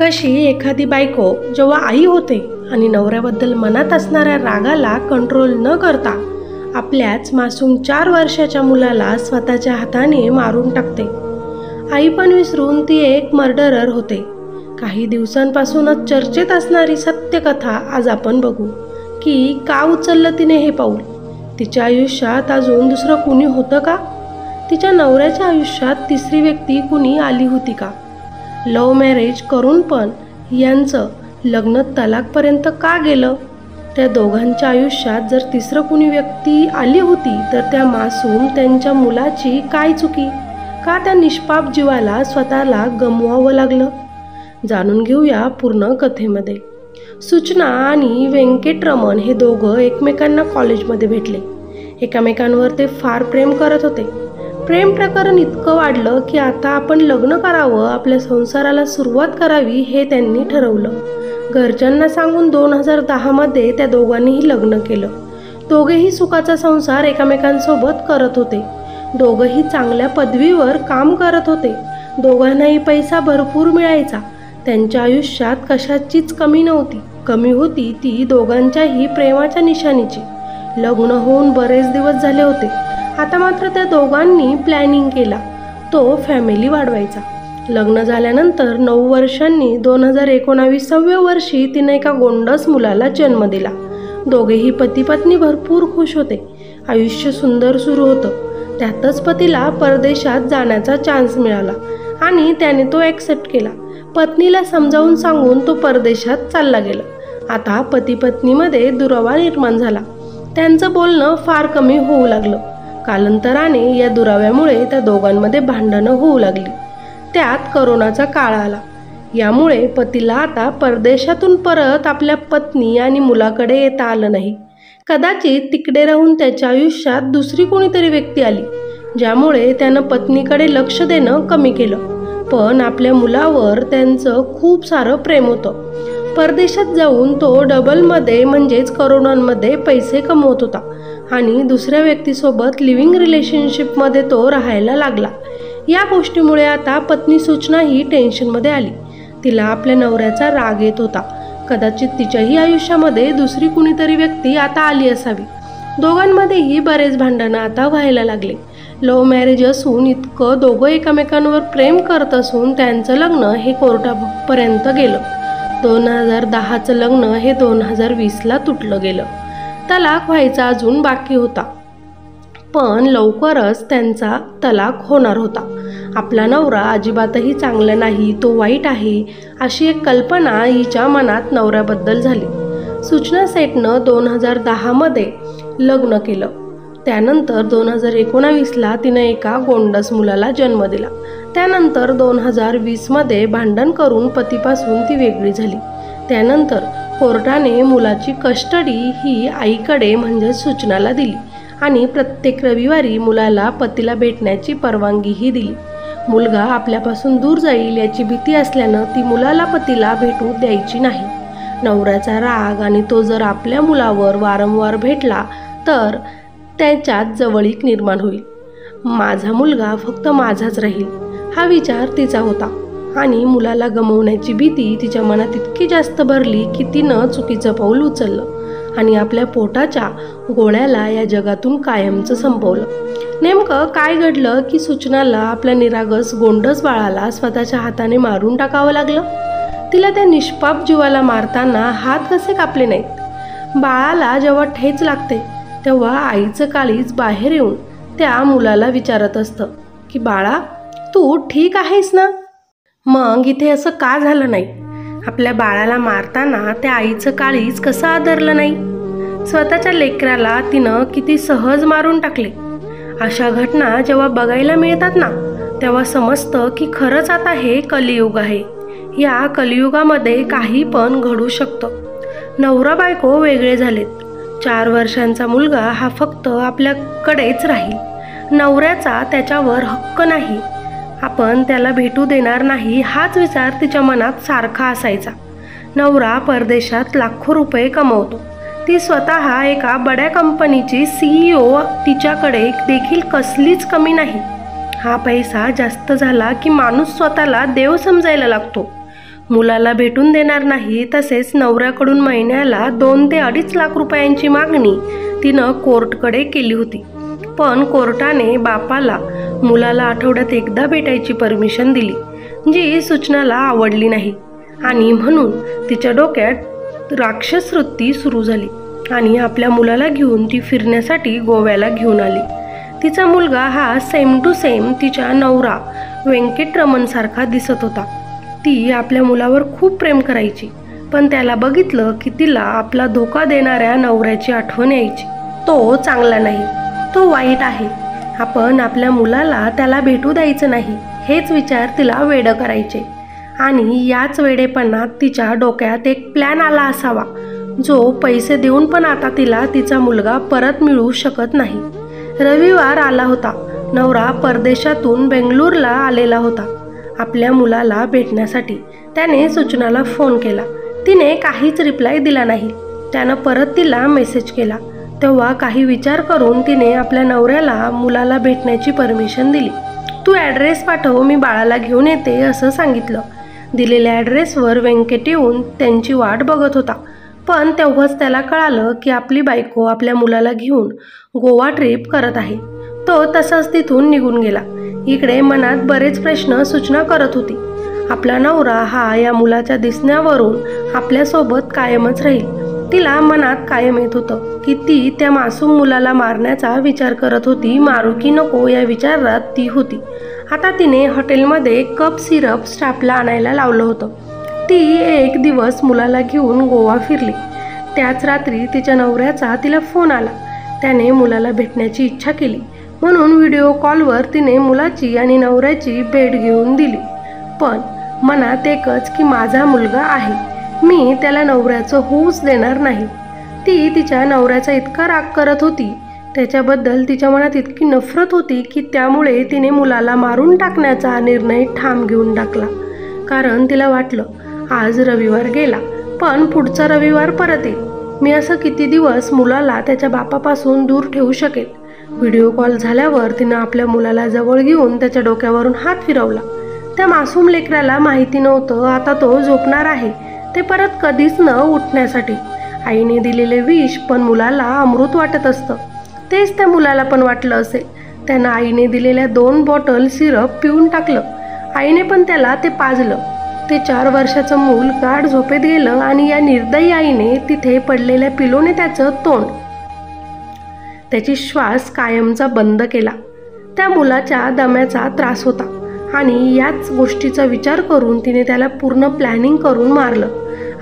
कशी एखादी बायको जेव्हा आई होते आणि नवऱ्याबद्दल मनात असणाऱ्या रागाला कंट्रोल न करता आपल्याच मासूम 4 वर्षाच्या मुलाला स्वतःच्या हाताने मारून टाकते. आई पण विसरून ती एक मर्डरर होते. काही दिवसांपासूनच चर्चेत असणारी सत्यकथा आज आपण बघू की का उचललं तिने हे पाऊल. तिच्या आयुष्यात अजून दुसरं कुणी होतं का? तिच्या नवऱ्याच्या आयुष्यात तिसरी व्यक्ती कुणी आली होती का? लव्ह मॅरेज करून पण यांचं लग्न तलाकपर्यंत का गेलं? त्या दोघांच्या आयुष्यात जर तिसरं कुणी व्यक्ती आली होती तर त्या मासूम त्यांच्या मुलाची काय चुकी? का त्या निष्पाप जीवाला स्वतःला गमवावं लागलं? जाणून घेऊया पूर्ण कथेमध्ये. सूचना आणि व्यंकटरमण हे दोघं एकमेकांना कॉलेजमध्ये भेटले. एकमेकांवर ते फार प्रेम करत होते. प्रेम प्रकरण इतकं वाढलं की आता आपण लग्न करावं, आपल्या संसाराला सुरुवात करावी हे त्यांनी ठरवलं. घरच्यांना सांगून 2010 मध्ये त्या दोघांनीही लग्न केलं. दोघेही सुखाचा संसार एकमेकांसोबत करत होते. दोघंही चांगल्या पदवीवर काम करत होते. दोघांनाही पैसा भरपूर मिळायचा. त्यांच्या आयुष्यात कशाचीच कमी नव्हती. कमी होती ती दोघांच्याही प्रेमाच्या निशाणीची. लग्न होऊन बरेच दिवस झाले होते. आता मात्र त्या दोघांनी प्लॅनिंग केला तो फॅमिली वाढवायचा. लग्न झाल्यानंतर 9 वर्षांनी 2019व्या वर्षी तिने एका गोंडस मुलाला जन्म दिला. दोघेही पती पत्नी भरपूर खुश होते. आयुष्य सुंदर सुरू होतं. त्यातच पतीला परदेशात जाण्याचा चान्स मिळाला आणि त्याने तो ॲक्सेप्ट केला. पत्नीला समजावून सांगून तो परदेशात चालला गेला. आता पती पत्नीमध्ये दुरावा निर्माण झाला. त्यांचं बोलणं फार कमी होऊ लागलं. कालांतराने या दुराव्यामुळे त्या दोघांमध्ये भांडणं होऊ लागली. त्यात करोनाचा काळ आला. यामुळे पतीला आता परदेशातून परत आपल्या पत्नी आणि मुलाकडे येता आलं नाही. कदाचित तिकडे राहून त्याच्या आयुष्यात दुसरी कोणीतरी व्यक्ती आली ज्यामुळे त्यानं पत्नीकडे लक्ष देणं कमी केलं. पण आपल्या मुलावर त्यांचं खूप सारं प्रेम होतं. परदेशात जाऊन तो डबलमध्ये म्हणजेच करोडोंमध्ये पैसे कमवत होता आणि दुसऱ्या व्यक्तीसोबत लिव्हिंग रिलेशनशिपमध्ये तो राहायला लागला. या गोष्टीमुळे आता पत्नी सूचना ही टेन्शनमध्ये आली. तिला आपल्या नवऱ्याचा राग येत होता. कदाचित तिच्याही आयुष्यामध्ये दुसरी कुणीतरी व्यक्ती आता आली असावी. दोघांमध्येही बरेच भांडणं आता व्हायला लागले. लव्ह मॅरेज असून इतकं दोघं एकमेकांवर प्रेम करत असून त्यांचं लग्न हे कोर्टापर्यंत गेलं. 2010चं लग्न हे 2020ला तुटलं गेलं. तलाक व्हायचा अजून बाकी होता. पण लवकरच त्यांचा तलाक होणार होता. आपला नवरा अजिबातही चांगला नाही, तो वाईट आहे अशी एक कल्पना हिच्या मनात नवऱ्याबद्दल झाली. सूचना सेठनं 2010 मध्ये लग्न केलं. त्यानंतर 2019ला तिनं एका गोंडस मुलाला जन्म दिला. त्यानंतर 2020 मध्ये भांडण करून पतीपासून ती वेगळी झाली. त्यानंतर कोर्टाने मुलाची कस्टडी ही आईकडे म्हणजे सूचनाला दिली आणि प्रत्येक रविवारी मुलाला पतीला भेटण्याची परवानगीही दिली. मुलगा आपल्यापासून दूर जाईल याची भीती असल्यानं ती मुलाला पतीला भेटू द्यायची नाही. नवऱ्याचा राग आणि तो जर आपल्या मुलावर वारंवार भेटला तर त्याच्यात जवळीक निर्माण होईल. माझा मुलगा फक्त माझाच राहील हा विचार तिचा होता आणि मुलाला गमावण्याची भीती तिच्या मनात इतकी जास्त भरली की तिनं चुकीचं पाऊल उचललं आणि आपल्या पोटाच्या गोळ्याला या जगातून कायमचं संपवलं. नेमकं काय घडलं की सूचनाला आपल्या निरागस गोंडस बाळाला स्वतःच्या हाताने मारून टाकावं लागलं? तिला त्या निष्पाप जीवाला मारताना हात कसे कापले नाहीत? बाळाला जेव्हा ठेच लागते तेव्हा आईचं काळीज बाहेर येऊन त्या मुलाला विचारत असतं की बाळा तू ठीक आहेस ना? मग इथे असं का झालं नाही? आपल्या बाळाला मारताना त्या आईचं काळीज कसं आदरलं नाही? स्वतःच्या लेकराला तिनं किती सहज मारून टाकले. अशा घटना जेव्हा बघायला मिळतात ना तेव्हा समजतं की खरंच आता हे कलियुग आहे. या कलियुगामध्ये काही पण घडू शकतं. नवरा बायको वेगळे झालेत. 4 वर्षांचा मुलगा हा फक्त आपल्याकडेच राहील. नवऱ्याचा त्याच्यावर हक्क नाही. आपण त्याला भेटू देणार नाही हाच विचार तिच्या मनात सारखा असायचा. नवरा परदेशात लाखो रुपये कमवतो. ती स्वतः एका बड्या कंपनीची CEO. तिच्याकडे देखील कसलीच कमी नाही. हा पैसा जास्त झाला की माणूस स्वतःला देव समजायला लागतो. मुलाला भेटून देणार नाही, तसेच नवऱ्याकडून महिन्याला 2 ते 2.5 लाख रुपयांची मागणी तिनं कोर्टकडे केली होती. पण कोर्टाने बापाला मुलाला आठवड्यात एकदा भेटायची परमिशन दिली, जी सूचनाला आवडली नाही आणि म्हणून तिच्या डोक्यात राक्षस वृत्ती सुरू झाली आणि आपल्या मुलाला घेऊन ती फिरण्यासाठी गोव्याला घेऊन आली. तिचा मुलगा हा सेम टू सेम तिच्या नवरा व्यंकटरमणसारखा दिसत होता. ती आपल्या मुलावर खूप प्रेम करायची, पण त्याला बघितलं की तिला आपला धोका देणाऱ्या नवऱ्याची आठवण यायची. तो चांगला नाही, तो वाईट आहे, आपण आपल्या मुलाला त्याला भेटू द्यायचं नाही, हेच विचार तिला वेडं करायचे. आणि याच वेडेपणात तिच्या डोक्यात एक प्लॅन आला असावा, जो पैसे देऊन पण आता तिला तिचा मुलगा परत मिळू शकत नाही. रविवार आला होता. नवरा परदेशातून बेंगळूरला आलेला होता आपल्या मुलाला भेटण्यासाठी. त्याने सूचनाला फोन केला. तिने काहीच रिप्लाय दिला नाही. त्यानं परत तिला मेसेज केला. तेव्हा काही विचार करून तिने आपल्या नवऱ्याला मुलाला भेटण्याची परमिशन दिली. तू ॲड्रेस पाठव, मी बाळाला घेऊन येते असं सांगितलं. दिलेल्या ॲड्रेसवर व्यंकट येऊन त्यांची वाट बघत होता. पण तेव्हाच त्याला कळालं की आपली बायको आपल्या मुलाला घेऊन गोवा ट्रिप करत आहे. तो तसाच तिथून निघून गेला. इकडे मनात बरेच प्रश्न सूचना करत होती. आपला नवरा हा या मुलाच्या दिसण्यावरून आपल्यासोबत कायमच राहील. तिला मनात कायम येत होतं की ती त्या मासूम मुलाला मारण्याचा विचार करत होती. मारू की नको या विचारात ती होती. आता तिने हॉटेलमध्ये कप सिरप स्टाफला आणायला लावलं होतं. ती एक दिवस मुलाला घेऊन गोवा फिरली. त्याच रात्री तिच्या नवऱ्याचा तिला फोन आला. त्याने मुलाला भेटण्याची इच्छा केली म्हणून व्हिडिओ कॉलवर तिने मुलाची आणि नवऱ्याची भेट घेऊन दिली. पण मनात एकच की माझा मुलगा आहे, मी त्याला नवऱ्याचं होऊच देणार नाही. ती तिच्या नवऱ्याचा इतका राग करत होती, त्याच्याबद्दल तिच्या मनात इतकी नफरत होती की त्यामुळे तिने मुलाला मारून टाकण्याचा निर्णय ठाम घेऊन टाकला. कारण तिला वाटलं आज रविवार गेला, पण पुढचा रविवार परत येईल. मी असं किती दिवस मुलाला त्याच्या बापापासून दूर ठेवू शकेल. व्हिडिओ कॉल झाल्यावर तिनं आपल्या मुलाला जवळ घेऊन त्याच्या डोक्यावरून हात फिरवला. त्या मासूम लेकराला माहिती नव्हतं आता तो झोपणार आहे, ते परत कधीच न उठण्यासाठी. आईने दिलेले विष पण मुलाला अमृत वाटत असतं. तेच त्या मुलाला पण वाटलं असेल. त्यानं आईने दिलेल्या 2 बॉटल सिरप पिऊन टाकलं. आईने पण त्याला ते पाजलं. ते 4 वर्षाचं मूल गाढ झोपेत गेलं आणि या निर्दयी आईने तिथे पडलेल्या पिलोने त्याचं तोंड, त्याची श्वास कायमचा बंद केला. त्या मुलाच्या दम्याचा त्रास होता आणि याच गोष्टीचा विचार करून तिने त्याला पूर्ण प्लॅनिंग करून मारलं.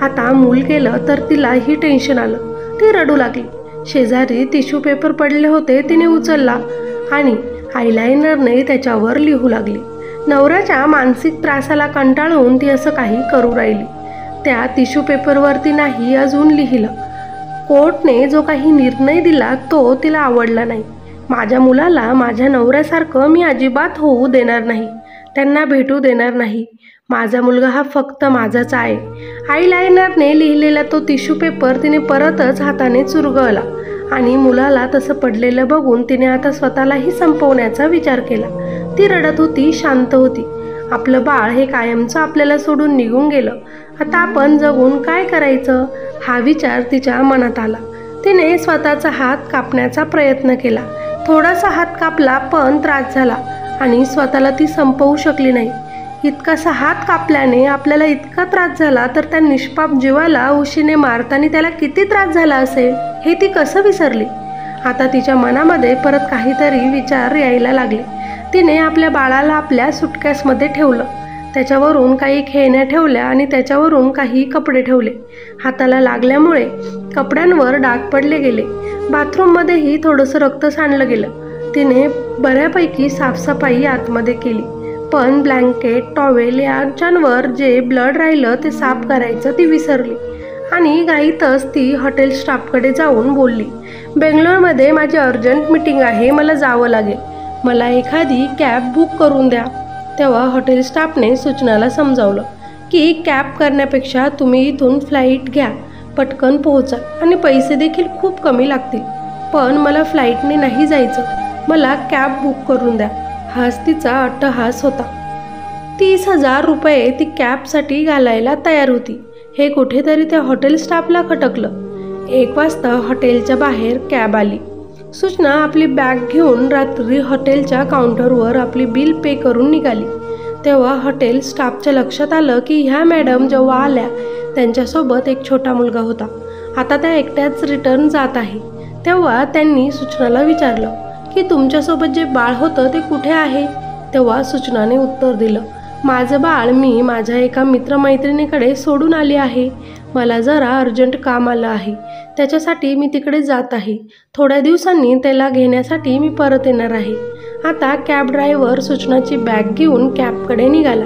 आता मूल गेलं तर तिलाही टेन्शन आलं. ती रडू लागली. शेजारी टिश्यू पेपर पडले होते, तिने उचलला आणि आयलायनरने त्याच्यावर लिहू लागली. नवऱ्याच्या मानसिक त्रासाला कंटाळून ती असं काही करू राहिली. त्या टिश्यू पेपरवरती नाही अजून लिहिलं. कोर्टने जो काही निर्णय दिला तो तिला आवडला नाही. माझ्या मुलाला माझ्या नवऱ्यासारखं मी अजिबात होऊ देणार नाही, त्यांना भेटू देणार नाही. माझा मुलगा हा फक्त माझाच आहे. आयलायनरने लिहिलेला तो टिश्यू पेपर तिने परतच हाताने चुरगळला आणि मुलाला तसं पडलेलं बघून तिने आता स्वतःलाही संपवण्याचा विचार केला. ती रडत होती, शांत होती. आपलं बाळ हे कायमचं आपल्याला सोडून निघून गेलं. आता आपण जगून काय करायचं हा विचार तिच्या मनात आला. तिने स्वतःचा हात कापण्याचा प्रयत्न केला. थोडासा हात कापला पण त्रास झाला आणि स्वतःला ती संपवू शकली नाही. इतकासा हात कापल्याने आपल्याला इतका त्रास झाला तर त्या निष्पाप जीवाला उशीने मारताना त्याला किती त्रास झाला असेल हे ती कसं विसरली. आता तिच्या मनामध्ये परत काहीतरी विचार यायला लागले. तिने आपल्या बाळाला आपल्या सुटकेसमध्ये ठेवलं. त्याच्यावरून काही खेळण्या ठेवल्या आणि त्याच्यावरून काही कपडे ठेवले. हाताला लागल्यामुळे कपड्यांवर डाग पडले गेले. बाथरूममध्येही थोडंसं रक्त सांडलं गेलं. तिने बऱ्यापैकी साफसफाई आतमध्ये केली, पण ब्लँकेट, टॉवेल यांच्यावर जे ब्लड राहिलं ते साफ करायचं ती विसरली आणि घाईतच ती हॉटेल स्टाफकडे जाऊन बोलली, बेंगलोरमध्ये माझी अर्जंट मीटिंग आहे, मला जावं लागेल, मला एखादी कॅब बुक करून द्या. तेव्हा हॉटेल स्टाफने सूचनाला समजावलं की कॅब करण्यापेक्षा तुम्ही इथून फ्लाईट घ्या, पटकन पोहोचा आणि पैसे देखील खूप कमी लागतील. पण मला फ्लाईटने नाही जायचं, मला कॅब बुक करून द्या. हाच तिचा अट्टहास होता. 30,000 रुपये ती कॅबसाठी घालायला तयार होती. हे कुठेतरी त्या हॉटेल स्टाफला खटकलं. 1 वाजता हॉटेलच्या बाहेर कॅब आली. सूचना आपली बॅग घेऊन रात्री हॉटेलच्या काउंटरवर आपली बिल पे करून निघाली. तेव्हा हॉटेल स्टाफच्या लक्षात आलं की ह्या मॅडम जेव्हा आल्या त्यांच्यासोबत एक छोटा मुलगा होता. आता त्या एकट्याच रिटर्न जात आहे. तेव्हा त्यांनी सूचनाला विचारलं की तुमच्यासोबत जे बाळ होतं ते कुठे आहे? तेव्हा सूचनाने उत्तर दिलं, माझं बाळ मी माझ्या एका मित्रमैत्रिणीकडे सोडून आली आहे. मला जरा अर्जंट काम आलं आहे, त्याच्यासाठी मी तिकडे जात आहे. थोड्या दिवसांनी त्याला घेण्यासाठी मी परत येणार आहे. आता कॅब ड्रायव्हर सूचनाची बॅग घेऊन कॅबकडे निघाला.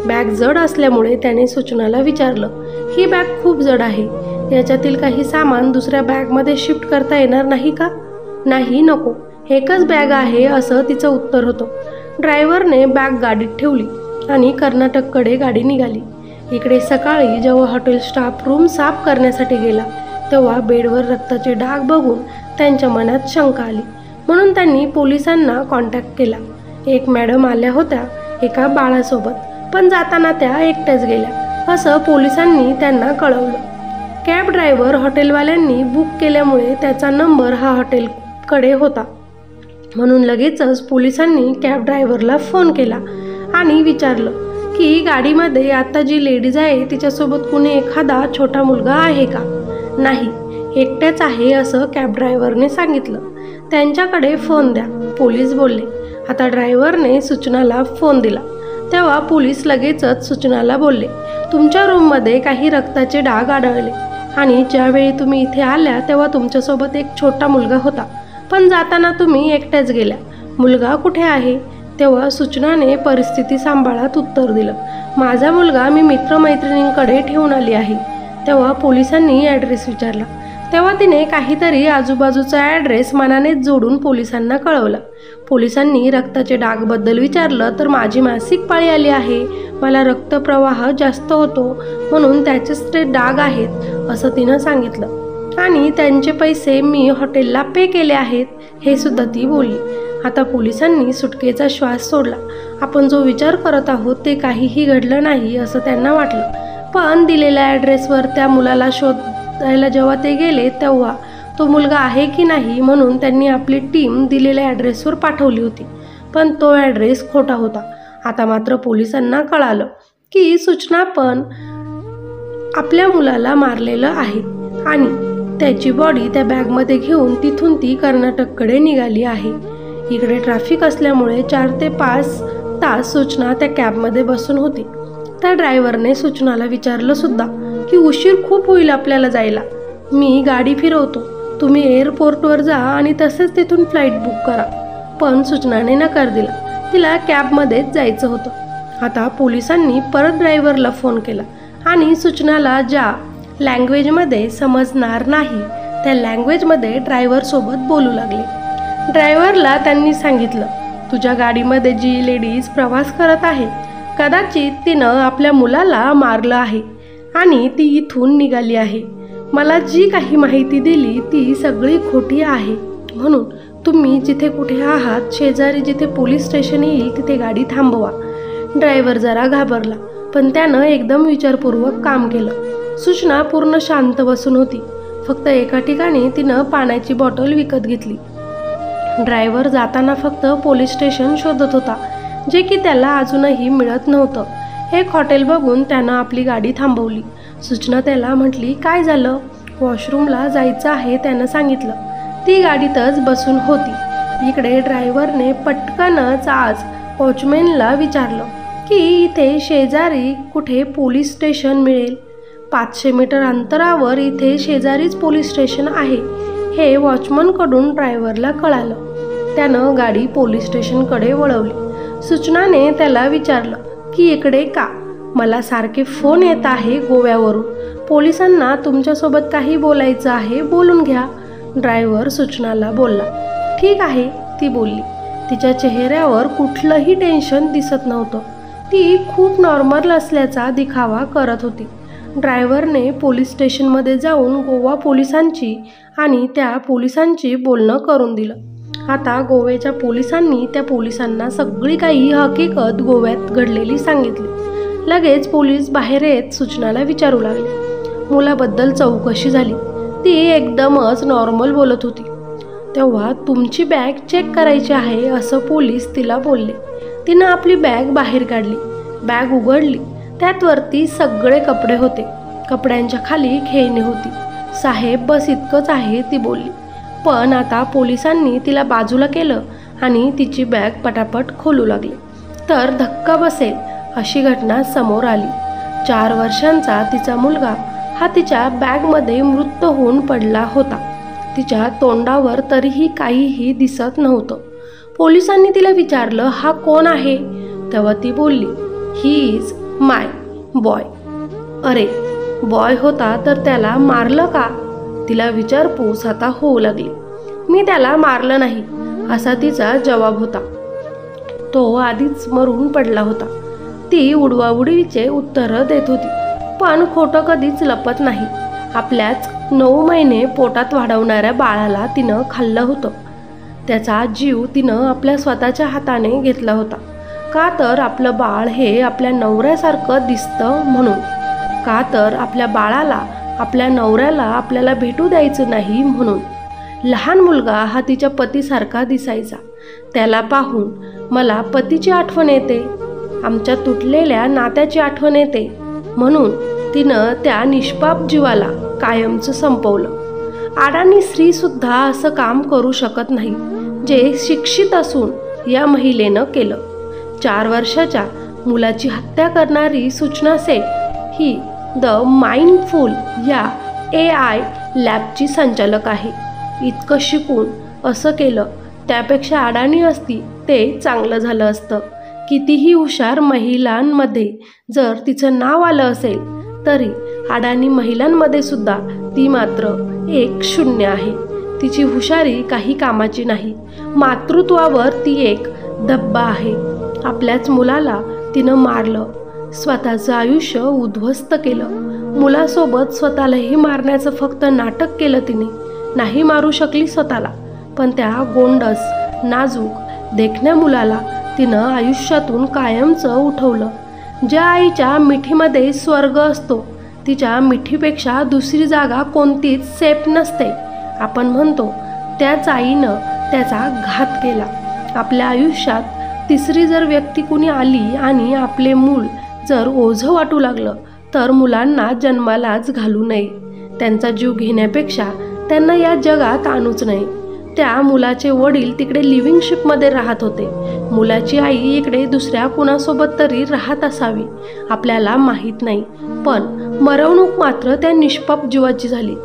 बॅग जड असल्यामुळे त्याने सूचनाला विचारलं, ही बॅग खूप जड आहे, याच्यातील काही सामान दुसऱ्या बॅगमध्ये शिफ्ट करता येणार नाही का? नाही, नको, एकच बॅग आहे, असं तिचं उत्तर होतं. ड्रायव्हरने बॅग गाडीत ठेवली आणि कर्नाटककडे गाडी निघाली. इकडे सकाळी जेव्हा हॉटेल स्टाफ रूम साफ करण्यासाठी गेला तेव्हा बेडवर रक्ताचे डाग बघून त्यांच्या मनात शंका आली. म्हणून त्यांनी पोलिसांना कॉन्टॅक्ट केला. एक मॅडम आल्या होत्या एका बाळासोबत, पण जाताना त्या एकट्याच गेल्या असं पोलिसांनी त्यांना कळवलं. कॅब ड्रायव्हर हॉटेलवाल्यांनी बुक केल्यामुळे त्याचा नंबर हा हॉटेलकडे होता. म्हणून लगेचच पोलिसांनी कॅब ड्रायव्हरला फोन केला आणि विचारलं की गाडीमध्ये आता जी लेडीज आहे तिच्यासोबत कुणी एखादा छोटा मुलगा आहे का? नाही, एकट्याच आहे असं कॅब ड्रायव्हरने सांगितलं. त्यांच्याकडे फोन द्या, पोलीस बोलले. आता ड्रायव्हरने सूचनाला फोन दिला. तेव्हा पोलीस लगेचच सूचनाला बोलले, तुमच्या रूममध्ये काही रक्ताचे डाग आढळले आणि ज्यावेळी तुम्ही इथे आल्या तेव्हा तुमच्यासोबत एक छोटा मुलगा होता, पण जाताना तुम्ही एकट्याच गेल्या. मुलगा कुठे आहे? तेव्हा सूचनाने परिस्थिती सांभाळत उत्तर दिलं, माझा मुलगा मी मित्रमैत्रिणींकडे ठेवून आली आहे. तेव्हा पोलिसांनी ॲड्रेस विचारला. तेव्हा तिने काहीतरी आजूबाजूचा ॲड्रेस मनानेच जोडून पोलिसांना कळवला. पोलिसांनी रक्ताचे डागबद्दल विचारलं तर माझी मासिक पाळी आली आहे, मला रक्तप्रवाह जास्त होतो म्हणून त्याचेच ते डाग आहेत असं तिनं सांगितलं. आणि त्यांचे पैसे मी हॉटेलला पे केले आहेत हे सुद्धा ती बोलली. आता पोलिसांनी सुटकेचा श्वास सोडला. आपण जो विचार करत आहोत ते काहीही घडलं नाही असं त्यांना वाटलं. पण दिलेल्या ॲड्रेसवर त्या मुलाला शोधायला जेव्हा ते गेले तेव्हा तो मुलगा आहे की नाही म्हणून त्यांनी आपली टीम दिलेल्या ॲड्रेसवर पाठवली होती, पण तो ॲड्रेस खोटा होता. आता मात्र पोलिसांना कळालं की सूचना पण आपल्या मुलाला मारलेलं आहे आणि त्याची बॉडी त्या बॅगमध्ये घेऊन तिथून ती कर्नाटककडे निघाली आहे. इकडे ट्रॅफिक असल्यामुळे 4 ते 5 तास सूचना त्या कॅबमध्ये बसून होती. त्या ड्रायव्हरने सूचनाला विचारलं सुद्धा की उशीर खूप होईल आपल्याला जायला, मी गाडी फिरवतो, तुम्ही एअरपोर्टवर जा आणि तसेच तिथून फ्लाईट बुक करा. पण सूचनाने नकार दिला, तिला कॅबमध्येच जायचं होतं. आता पोलिसांनी परत ड्रायव्हरला फोन केला आणि सूचनाला ज्या लँग्वेजमध्ये समजणार नाही त्या लँग्वेजमध्ये ड्रायव्हरसोबत बोलू लागले. ड्रायव्हरला त्यांनी सांगितलं, तुझ्या गाडीमध्ये जी लेडीज प्रवास करत आहे कदाचित तिनं आपल्या मुलाला मारलं आहे आणि ती इथून निघाली आहे. मला जी काही माहिती दिली ती सगळी खोटी आहे. म्हणून तुम्ही जिथे कुठे आहात शेजारी जिथे पोलीस स्टेशन येईल तिथे गाडी थांबवा. ड्रायव्हर जरा घाबरला, पण त्यानं एकदम विचारपूर्वक काम केलं. सूचना पूर्ण शांत बसून होती. फक्त एका ठिकाणी तिनं पाण्याची बॉटल विकत घेतली. ड्रायव्हर जाताना फक्त पोलीस स्टेशन शोधत होता, जे की त्याला अजूनही मिळत नव्हतं. एक हॉटेल बघून त्यानं आपली गाडी थांबवली. सूचना त्याला म्हटली, काय झालं? वॉशरूमला जायचं आहे त्यानं सांगितलं. ती गाडीतच बसून होती. इकडे ड्रायव्हरने पटकनच आज वॉचमॅनला विचारलं की इथे शेजारी कुठे पोलीस स्टेशन मिळेल. 500 मीटर अंतरावर इथे शेजारीच पोलीस स्टेशन आहे हे वॉचमनकडून ड्रायव्हरला कळालं. त्यानं गाडी पोलीस स्टेशनकडे वळवली. सूचनाने त्याला विचारलं की इकडे का? मला सारखे फोन येत आहे गोव्यावरून. पोलिसांना तुमच्यासोबत काही बोलायचं आहे, बोलून घ्या. ड्रायव्हर सूचनाला बोलला. ठीक आहे, ती बोलली. तिच्या चेहऱ्यावर कुठलंही टेन्शन दिसत नव्हतं. ती खूप नॉर्मल असल्याचा दिखावा करत होती. ड्रायव्हरने पोलीस स्टेशनमध्ये जाऊन गोवा पोलिसांची आणि त्या पोलिसांची बोलणं करून दिलं. आता गोव्याच्या पोलिसांनी त्या पोलिसांना सगळी काही हकीकत गोव्यात घडलेली सांगितली. लगेच पोलीस बाहेर येत सूचनाला विचारू लागले. मुलाबद्दल चौकशी झाली. ती एकदमच नॉर्मल बोलत होती. तेव्हा तुमची बॅग चेक करायची आहे असं पोलीस तिला बोलले. तिनं आपली बॅग बाहेर काढली. बॅग उघडली. त्यात वरती सगळे कपडे होते. कपड्यांच्या खाली खेळणी होती. साहेब बस इतकंच आहे ती बोलली. पण आता पोलिसांनी तिला बाजूला केलं आणि तिची बॅग पटापट खोलू लागली. तर धक्का बसेल अशी घटना समोर आली. 4 वर्षांचा तिचा मुलगा हा तिच्या बॅगमध्ये मृत होऊन पडला होता. तिच्या तोंडावर तरीही काहीही दिसत नव्हतं. पोलिसांनी तिला विचारलं, हा कोण आहे? तेव्हा ती बोलली, ही इज माय बॉय. अरे बॉय होता तर त्याला मारलं का? तिला विचारपूस आता होऊ लागली. मी त्याला मारलं नाही असा तिचा जवाब होता. तो आधीच मरून पडला होता. ती उडवाउडवीचे उत्तरं देत होती. पण खोटं कधीच लपत नाही. आपल्याच 9 महिने पोटात वाढवणाऱ्या बाळाला तिनं खाल्लं होतं. त्याचा जीव तिनं आपल्या स्वतःच्या हाताने घेतला होता. का तर आपलं बाळ हे आपल्या नवऱ्यासारखं दिसतं म्हणून. का तर आपल्या बाळाला आपल्या नवऱ्याला आपल्याला भेटू द्यायचं नाही म्हणून. लहान मुलगा हा तिच्या पतीसारखा दिसायचा. त्याला पाहून मला पतीची आठवण येते, आमच्या तुटलेल्या नात्याची आठवण येते म्हणून तिनं त्या निष्पाप जीवाला कायमचं संपवलं. अडाणी स्त्रीसुद्धा असं काम करू शकत नाही जे शिक्षित असून या महिलेनं केलं. 4 वर्षाच्या मुलाची हत्या करणारी सूचना सेठ ही द माइंडफुल या AI लॅबची संचालक आहे. इतकं शिकून असं केलं, त्यापेक्षा अडाणी असती ते चांगलं झालं असतं. कितीही हुशार महिलांमध्ये जर तिचं नाव आलं असेल तरी अडाणी महिलांमध्ये सुद्धा ती मात्र एक शून्य आहे. तिची हुशारी काही कामाची नाही. मातृत्वावर ती एक धब्बा आहे. आपल्याच मुलाला तिनं मारलं, स्वतःचं आयुष्य उद्ध्वस्त केलं. मुलासोबत स्वतःलाही मारण्याचं फक्त नाटक केलं तिने. नाही मारू शकली स्वतःला, पण त्या गोंडस नाजूक देखण्या मुलाला तिनं आयुष्यातून कायमचं उठवलं. ज्या आईच्या मिठीमध्ये स्वर्ग असतो तिच्या मिठीपेक्षा दुसरी जागा कोणतीच सेफ नसते. आपण म्हणतो त्याच आईनं त्याचा घात केला. आपल्या आयुष्यात तिसरी जर व्यक्ती कुणी आली आणि आपले मूल जर ओझं वाटू लागलं तर मुलांना जन्मालाच घालू नये. त्यांचा जीव घेण्यापेक्षा त्यांना या जगात आणूच नये. त्या मुलाचे वडील तिकडे लिव्हिंग शिपमध्ये राहत होते. मुलाची आई इकडे दुसऱ्या कुणासोबत तरी राहत असावी, आपल्याला माहीत नाही. पण मरवणूक मात्र त्या निष्पाप जीवाची झाली.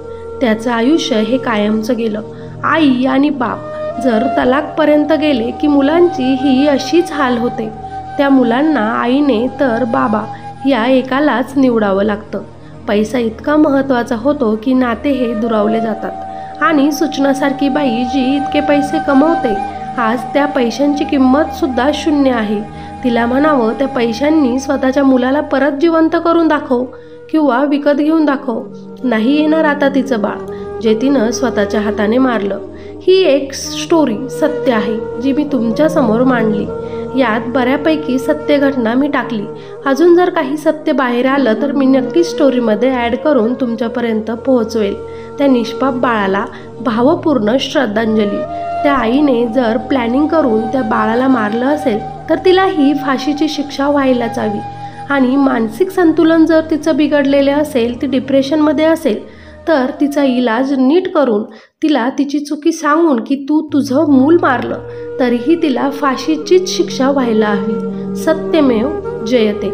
त्याचं आयुष्य हे कायमचं गेलं. आई आणि बाप जर तलाकपर्यंत गेले की मुलांची ही अशीच हाल होते. त्या मुलांना आईने तर बाबा या एकालाच निवडावं लागतं. पैसा इतका महत्त्वाचा होतो की नाते हे दुरावले जातात. आणि सूचनासारखी बाई जी इतके पैसे कमवते, आज त्या पैशांची किंमत सुद्धा शून्य आहे. तिला म्हणावं त्या पैशांनी स्वतःच्या मुलाला परत जिवंत करून दाखव किंवा विकत घेऊन दाखव. नाही येणार आता तिचं बाळ जे तिनं स्वतःच्या हाताने मारलं. ही एक स्टोरी सत्य आहे जी मी तुमच्यासमोर मांडली. यात बऱ्यापैकी सत्य घटना मी टाकली. अजून जर काही सत्य बाहेर आलं तर मी नक्की स्टोरीमध्ये ॲड करून तुमच्यापर्यंत पोहोचवेल. त्या निष्पाप बाळाला भावपूर्ण श्रद्धांजली. त्या आईने जर प्लॅनिंग करून त्या बाळाला मारलं असेल तर तिलाही फाशीची शिक्षा व्हायलाच हवी. आणि मानसिक संतुलन जर तिचं बिघडलेलं असेल, ती डिप्रेशनमध्ये असेल तर तिचा इलाज नीट करून तिला तिची चुकी सांगून की तू तुझं मूल मारलं तरीही तिला फाशीचीच शिक्षा व्हायला हवी. सत्यमेव जयते.